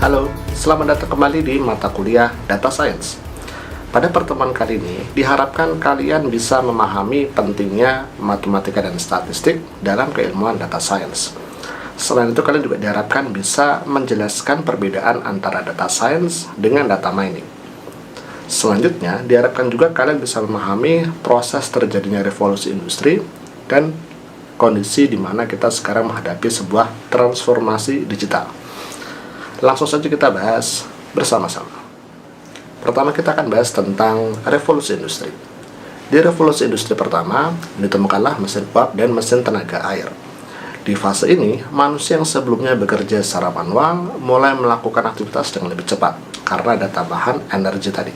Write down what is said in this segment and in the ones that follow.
Halo, selamat datang kembali di mata kuliah Data Science. Pada pertemuan kali ini, diharapkan kalian bisa memahami pentingnya matematika dan statistik dalam keilmuan data science. Selain itu, kalian juga diharapkan bisa menjelaskan perbedaan antara data science dengan data mining. Selanjutnya, diharapkan juga kalian bisa memahami proses terjadinya revolusi industri dan kondisi di mana kita sekarang menghadapi sebuah transformasi digital. Langsung saja kita bahas bersama-sama. Pertama kita akan bahas tentang revolusi industri. Di revolusi industri pertama, ditemukanlah mesin uap dan mesin tenaga air. Di fase ini, manusia yang sebelumnya bekerja secara manual mulai melakukan aktivitas dengan lebih cepat karena ada tambahan energi tadi.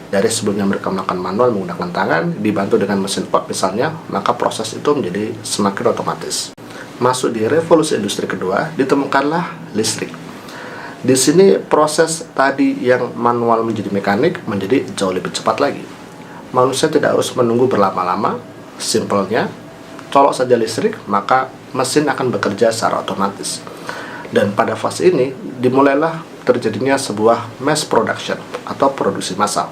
Dari sebelumnya mereka melakukan manual menggunakan tangan, dibantu dengan mesin uap misalnya, maka proses itu menjadi semakin otomatis. Masuk di revolusi industri kedua, ditemukanlah listrik. Di sini proses tadi yang manual menjadi mekanik menjadi jauh lebih cepat lagi. Manusia tidak harus menunggu berlama-lama, simpelnya colok saja listrik maka mesin akan bekerja secara otomatis. Dan pada fase ini dimulailah terjadinya sebuah mass production atau produksi massal.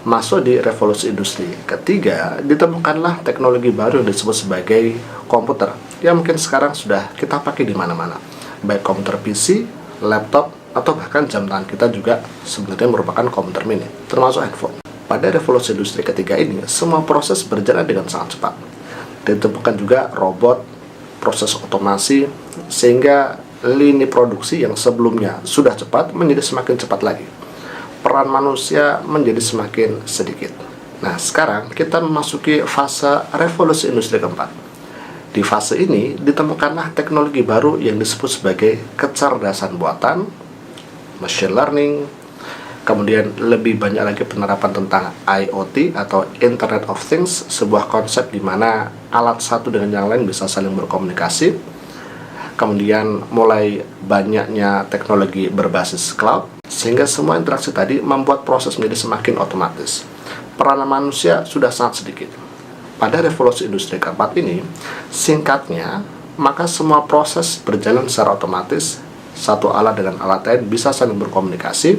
Masuk di revolusi industri ketiga, ditemukanlah teknologi baru yang disebut sebagai komputer yang mungkin sekarang sudah kita pakai di mana-mana, baik komputer PC, laptop, atau bahkan jam tangan kita juga sebenarnya merupakan komputer mini, termasuk handphone. Pada revolusi industri ketiga ini, semua proses berjalan dengan sangat cepat. Ditemukan juga robot, proses otomasi, sehingga lini produksi yang sebelumnya sudah cepat menjadi semakin cepat lagi. Peran manusia menjadi semakin sedikit. Nah, sekarang kita memasuki fase revolusi industri keempat. Di fase ini, ditemukanlah teknologi baru yang disebut sebagai kecerdasan buatan, machine learning, kemudian lebih banyak lagi penerapan tentang IoT atau Internet of Things, sebuah konsep di mana alat satu dengan yang lain bisa saling berkomunikasi. Kemudian mulai banyaknya teknologi berbasis cloud, sehingga semua interaksi tadi membuat proses menjadi semakin otomatis. Peran manusia sudah sangat sedikit. Pada revolusi industri keempat ini, singkatnya, maka semua proses berjalan secara otomatis. Satu alat dengan alat lain bisa saling berkomunikasi,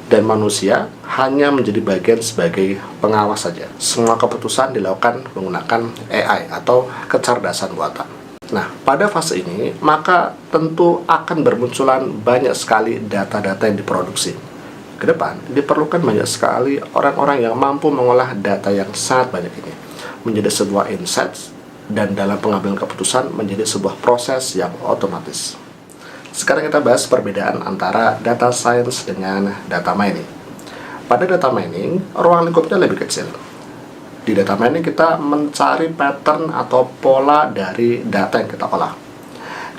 dan manusia hanya menjadi bagian sebagai pengawas saja. Semua keputusan dilakukan menggunakan AI atau kecerdasan buatan. Nah, pada fase ini, maka tentu akan bermunculan banyak sekali data-data yang diproduksi. Ke depan, diperlukan banyak sekali orang-orang yang mampu mengolah data yang sangat banyak ini menjadi sebuah insights, dan dalam pengambilan keputusan menjadi sebuah proses yang otomatis. Sekarang kita bahas perbedaan antara data science dengan data mining. Pada data mining, ruang lingkupnya lebih kecil. Di data mining kita mencari pattern atau pola dari data yang kita olah.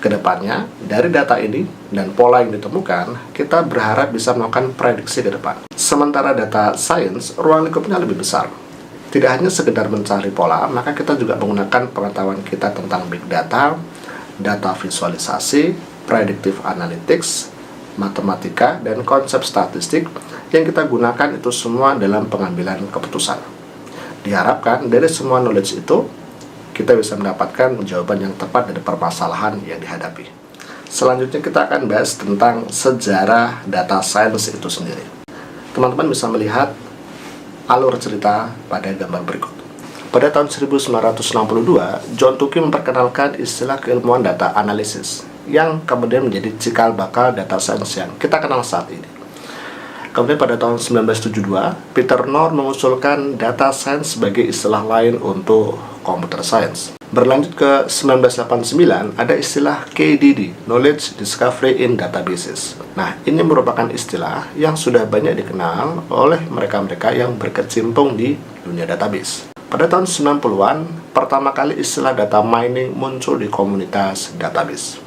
Kedepannya, dari data ini dan pola yang ditemukan, kita berharap bisa melakukan prediksi ke depan. Sementara data science, ruang lingkupnya lebih besar. Tidak hanya sekedar mencari pola, maka kita juga menggunakan pengetahuan kita tentang big data, data visualisasi, predictive analytics, matematika, dan konsep statistik yang kita gunakan itu semua dalam pengambilan keputusan. Diharapkan dari semua knowledge itu, kita bisa mendapatkan jawaban yang tepat dari permasalahan yang dihadapi. Selanjutnya kita akan bahas tentang sejarah data science itu sendiri. Teman-teman bisa melihat alur cerita pada gambar berikut. Pada tahun 1962, John Tukey memperkenalkan istilah keilmuan data analisis yang kemudian menjadi cikal bakal data science yang kita kenal saat ini. Kemudian pada tahun 1972, Peter Nor mengusulkan data science sebagai istilah lain untuk computer science. Berlanjut ke 1989, ada istilah KDD, Knowledge Discovery in Databases. Nah, ini merupakan istilah yang sudah banyak dikenal oleh mereka-mereka yang berkecimpung di dunia database. Pada tahun 90-an, pertama kali istilah data mining muncul di komunitas database.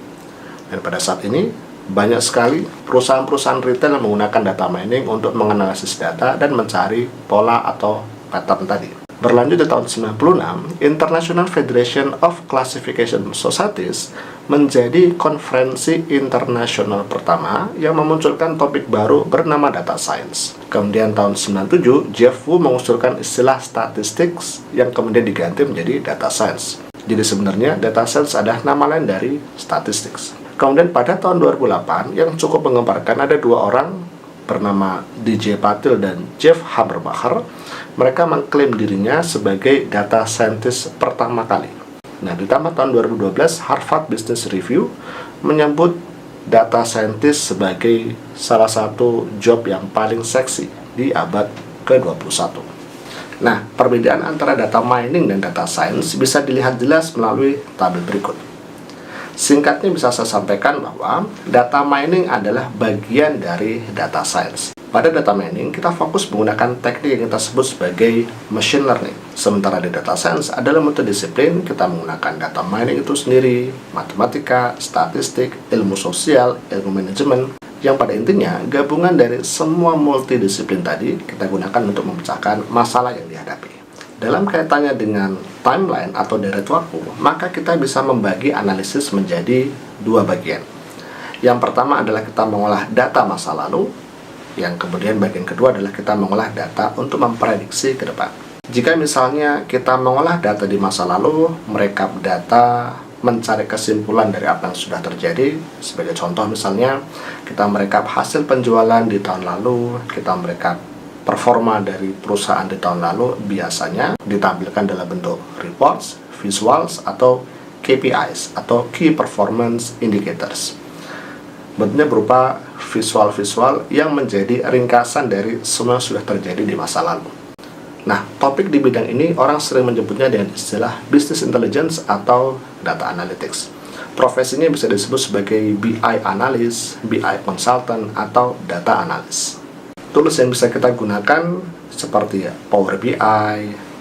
Dan pada saat ini, banyak sekali perusahaan-perusahaan retail yang menggunakan data mining untuk menganalisis data dan mencari pola atau pattern tadi. Berlanjut di tahun 96, International Federation of Classification Societies menjadi konferensi internasional pertama yang memunculkan topik baru bernama data science. Kemudian tahun 97, Jeff Wu mengusulkan istilah statistics yang kemudian diganti menjadi data science. Jadi sebenarnya data science adalah nama lain dari statistics. Kemudian pada tahun 2008 yang cukup menggemparkan, ada dua orang bernama DJ Patil dan Jeff Habermacher. Mereka mengklaim dirinya sebagai data scientist pertama kali. Nah, ditambah tahun 2012 Harvard Business Review menyebut data scientist sebagai salah satu job yang paling seksi di abad ke-21. Nah, perbedaan antara data mining dan data science bisa dilihat jelas melalui tabel berikut. Singkatnya bisa saya sampaikan bahwa data mining adalah bagian dari data science. Pada data mining, kita fokus menggunakan teknik yang kita sebut sebagai machine learning. Sementara di data science adalah multidisiplin, kita menggunakan data mining itu sendiri, matematika, statistik, ilmu sosial, ilmu manajemen, yang pada intinya gabungan dari semua multidisiplin tadi kita gunakan untuk memecahkan masalah yang dihadapi. Dalam kaitannya dengan timeline atau deret waktu, maka kita bisa membagi analisis menjadi dua bagian. Yang pertama adalah kita mengolah data masa lalu, yang kemudian bagian kedua adalah kita mengolah data untuk memprediksi ke depan. Jika misalnya kita mengolah data di masa lalu, merekap data, mencari kesimpulan dari apa yang sudah terjadi. Sebagai contoh misalnya, kita merekap hasil penjualan di tahun lalu, kita merekap performa dari perusahaan di tahun lalu, biasanya ditampilkan dalam bentuk reports, visuals, atau KPIs atau Key Performance Indicators. Bentuknya berupa visual-visual yang menjadi ringkasan dari semua yang sudah terjadi di masa lalu. Nah, topik di bidang ini orang sering menyebutnya dengan istilah Business Intelligence atau Data Analytics. Profesinya bisa disebut sebagai BI Analyst, BI Consultant, atau Data Analyst. Tools yang bisa kita gunakan seperti Power BI,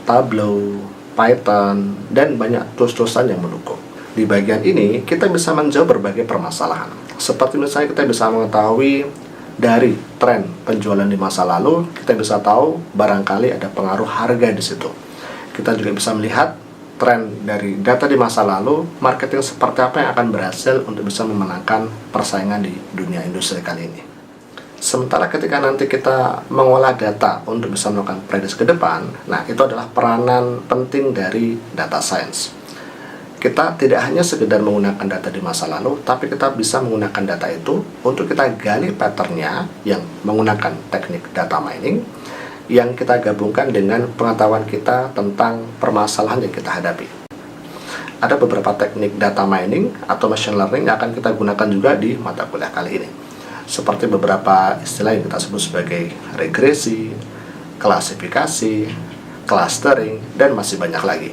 Tableau, Python, dan banyak tools-toolsan yang mendukung. Di bagian ini, kita bisa menjawab berbagai permasalahan. Seperti misalnya kita bisa mengetahui dari tren penjualan di masa lalu, kita bisa tahu barangkali ada pengaruh harga di situ. Kita juga bisa melihat tren dari data di masa lalu, marketing seperti apa yang akan berhasil untuk bisa memenangkan persaingan di dunia industri kali ini. Sementara ketika nanti kita mengolah data untuk bisa melakukan prediksi ke depan, nah itu adalah peranan penting dari data science. Kita tidak hanya sekedar menggunakan data di masa lalu, tapi kita bisa menggunakan data itu untuk kita gali patternnya yang menggunakan teknik data mining, yang kita gabungkan dengan pengetahuan kita tentang permasalahan yang kita hadapi. Ada beberapa teknik data mining atau machine learning yang akan kita gunakan juga di mata kuliah kali ini. Seperti beberapa istilah yang kita sebut sebagai regresi, klasifikasi, clustering, dan masih banyak lagi.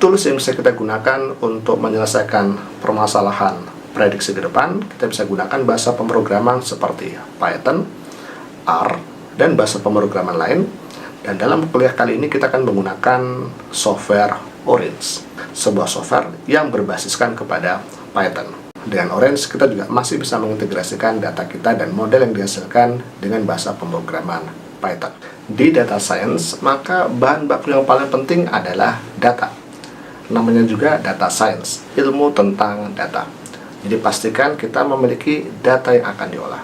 Tools yang bisa kita gunakan untuk menyelesaikan permasalahan prediksi ke depan, kita bisa gunakan bahasa pemrograman seperti Python, R, dan bahasa pemrograman lain. Dan dalam kuliah kali ini kita akan menggunakan software Orange, sebuah software yang berbasiskan kepada Python. Dengan Orange kita juga masih bisa mengintegrasikan data kita dan model yang dihasilkan dengan bahasa pemrograman Python. Di data science, maka bahan baku yang paling penting adalah data. Namanya juga data science, ilmu tentang data. Jadi pastikan kita memiliki data yang akan diolah.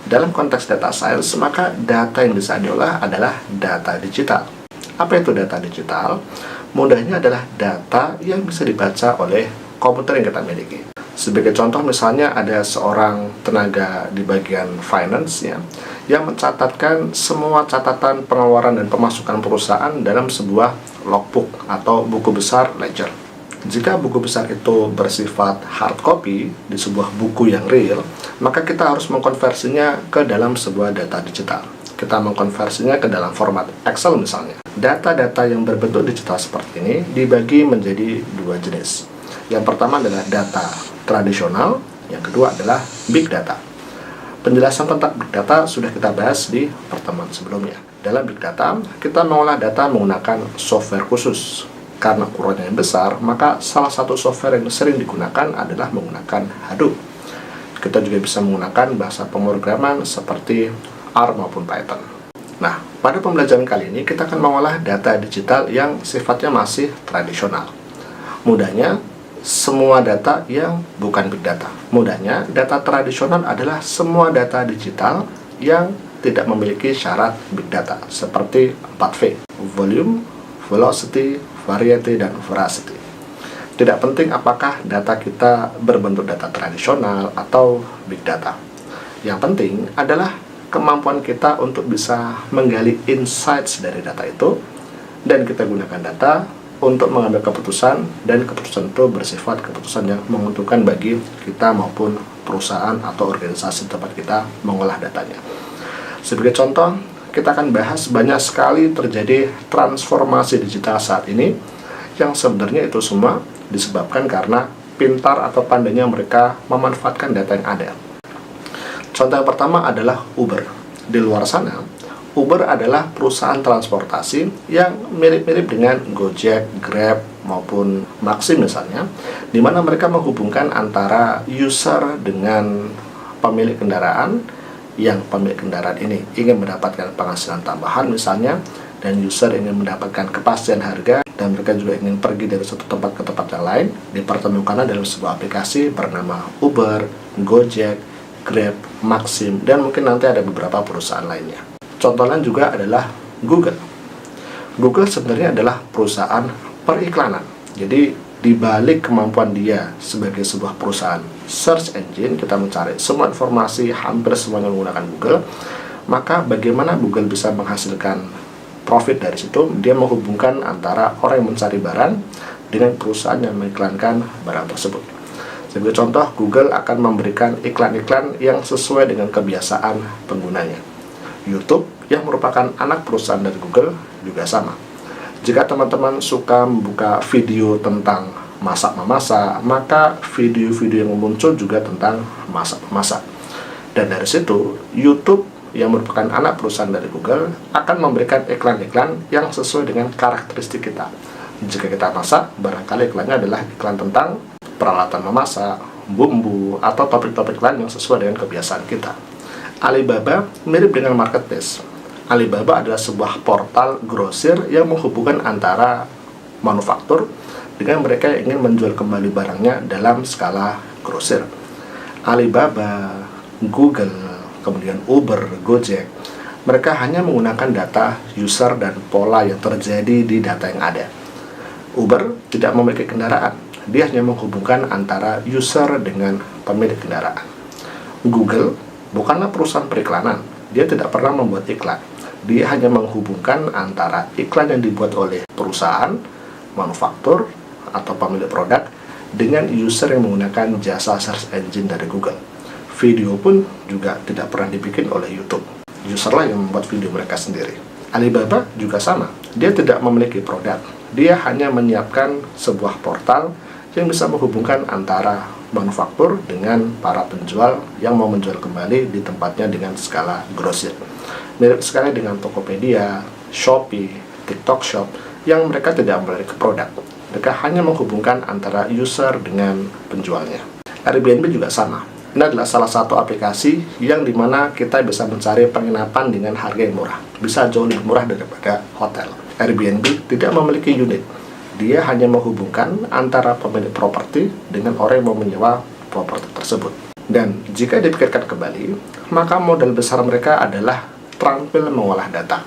Dalam konteks data science, maka data yang bisa diolah adalah data digital. Apa itu data digital? Mudahnya adalah data yang bisa dibaca oleh komputer yang kita miliki. Sebagai contoh misalnya ada seorang tenaga di bagian finance ya, yang mencatatkan semua catatan pengeluaran dan pemasukan perusahaan dalam sebuah logbook atau buku besar ledger. Jika buku besar itu bersifat hard copy di sebuah buku yang real, maka kita harus mengkonversinya ke dalam sebuah data digital. Kita mengkonversinya ke dalam format Excel misalnya. Data-data yang berbentuk digital seperti ini dibagi menjadi dua jenis. Yang pertama adalah data tradisional, yang kedua adalah big data. Penjelasan tentang big data sudah kita bahas di pertemuan sebelumnya. Dalam big data, kita mengolah data menggunakan software khusus. Karena ukurannya yang besar, maka salah satu software yang sering digunakan adalah menggunakan Hadoop. Kita juga bisa menggunakan bahasa pemrograman seperti R maupun Python. Nah, pada pembelajaran kali ini kita akan mengolah data digital yang sifatnya masih tradisional. Mudahnya, semua data yang bukan big data. Mudahnya, data tradisional adalah semua data digital yang tidak memiliki syarat big data, seperti 4V, volume, velocity, variety, dan veracity. Tidak penting apakah data kita berbentuk data tradisional atau big data. Yang penting adalah kemampuan kita untuk bisa menggali insights dari data itu, dan kita gunakan data untuk mengambil keputusan, dan keputusan itu bersifat keputusan yang menguntungkan bagi kita maupun perusahaan atau organisasi tempat kita mengolah datanya. Sebagai contoh, kita akan bahas banyak sekali terjadi transformasi digital saat ini, yang sebenarnya itu semua disebabkan karena pintar atau pandainya mereka memanfaatkan data yang ada. Contoh yang pertama adalah Uber. Di luar sana, Uber adalah perusahaan transportasi yang mirip-mirip dengan Gojek, Grab, maupun Maxim misalnya, di mana mereka menghubungkan antara user dengan pemilik kendaraan, yang pemilik kendaraan ini ingin mendapatkan penghasilan tambahan misalnya, dan user ingin mendapatkan kepastian harga, dan mereka juga ingin pergi dari satu tempat ke tempat yang lain, dipertemukan dalam sebuah aplikasi bernama Uber, Gojek, Grab, Maxim, dan mungkin nanti ada beberapa perusahaan lainnya. Contoh lain juga adalah Google. Google sebenarnya adalah perusahaan periklanan. Jadi di balik kemampuan dia sebagai sebuah perusahaan search engine, kita mencari semua informasi, hampir semuanya menggunakan Google, maka bagaimana Google bisa menghasilkan profit dari situ? Dia menghubungkan antara orang yang mencari barang dengan perusahaan yang mengiklankan barang tersebut. Sebagai contoh, Google akan memberikan iklan-iklan yang sesuai dengan kebiasaan penggunanya. YouTube, yang merupakan anak perusahaan dari Google, juga sama. Jika teman-teman suka membuka video tentang masak-memasak, maka video-video yang muncul juga tentang masak-memasak. Dan dari situ, YouTube yang merupakan anak perusahaan dari Google akan memberikan iklan-iklan yang sesuai dengan karakteristik kita. Jika kita masak, barangkali iklannya adalah iklan tentang peralatan memasak, bumbu, atau topik-topik lain yang sesuai dengan kebiasaan kita. Alibaba mirip dengan marketplace. Alibaba adalah sebuah portal grosir yang menghubungkan antara manufaktur dengan mereka yang ingin menjual kembali barangnya dalam skala grosir. Alibaba, Google, kemudian Uber, Gojek, mereka hanya menggunakan data user dan pola yang terjadi di data yang ada. Uber tidak memiliki kendaraan, dia hanya menghubungkan antara user dengan pemilik kendaraan. Google bukanlah perusahaan periklanan, dia tidak pernah membuat iklan. Dia hanya menghubungkan antara iklan yang dibuat oleh perusahaan, manufaktur, atau pemilik produk dengan user yang menggunakan jasa search engine dari Google. Video pun juga tidak pernah dibikin oleh YouTube. User lah yang membuat video mereka sendiri. Alibaba juga sama. Dia tidak memiliki produk. Dia hanya menyiapkan sebuah portal yang bisa menghubungkan antara manufaktur dengan para penjual yang mau menjual kembali di tempatnya dengan skala grosir. Mirip sekali dengan Tokopedia, Shopee, TikTok Shop, yang mereka tidak memiliki produk. Mereka hanya menghubungkan antara user dengan penjualnya. Airbnb juga sama. Ini adalah salah satu aplikasi yang dimana kita bisa mencari penginapan dengan harga yang murah. Bisa jauh lebih murah daripada hotel. Airbnb tidak memiliki unit. Dia hanya menghubungkan antara pemilik properti dengan orang yang mau menyewa properti tersebut. Dan jika dipikirkan kembali, maka modal besar mereka adalah terampil mengolah data.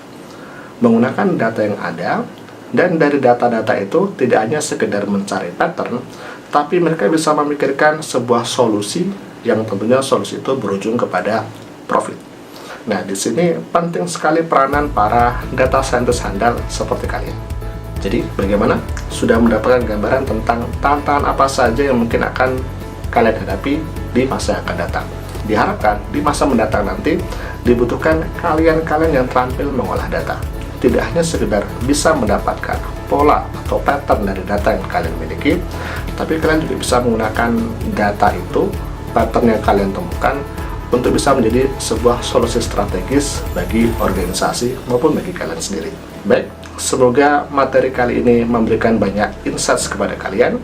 Menggunakan data yang ada, dan dari data-data itu tidak hanya sekedar mencari pattern, tapi mereka bisa memikirkan sebuah solusi yang tentunya solusi itu berujung kepada profit. Nah, di sini penting sekali peranan para data scientist handal seperti kalian. Jadi, bagaimana? Sudah mendapatkan gambaran tentang tantangan apa saja yang mungkin akan kalian hadapi di masa yang akan datang. Diharapkan di masa mendatang nanti dibutuhkan kalian-kalian yang terampil mengolah data. Tidak hanya sekedar bisa mendapatkan pola atau pattern dari data yang kalian miliki, tapi kalian juga bisa menggunakan data itu, pattern yang kalian temukan, untuk bisa menjadi sebuah solusi strategis bagi organisasi maupun bagi kalian sendiri. Baik, semoga materi kali ini memberikan banyak insights kepada kalian.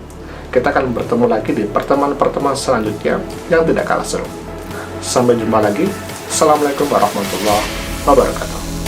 Kita akan bertemu lagi di pertemuan-pertemuan selanjutnya yang tidak kalah seru. Sampai jumpa lagi. Assalamualaikum warahmatullahi wabarakatuh.